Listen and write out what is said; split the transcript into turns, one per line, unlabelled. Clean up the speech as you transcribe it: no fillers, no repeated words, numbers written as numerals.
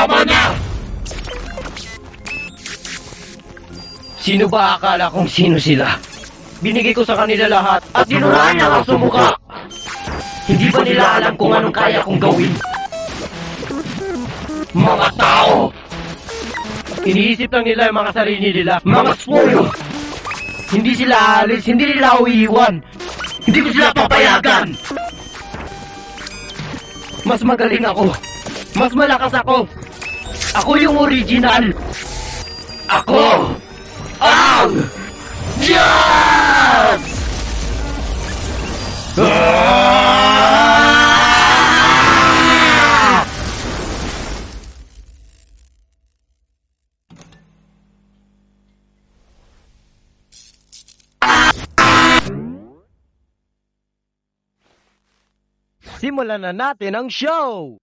Tama na! Sino ba akala kung sino sila? Binigay ko sa kanila lahat at dinuraan na ang sumuka! Hindi ba nila alam kung anong kaya kong gawin? Mga tao! Iniisip lang nila yung mga sarili nila. Mga spoyo! Hindi sila aalis, hindi nila ako iiwan. Hindi ko sila papayagan! Mas magaling ako. Mas malakas ako. Ako yung original. Ako ang Diyos! Simulan na natin ang show!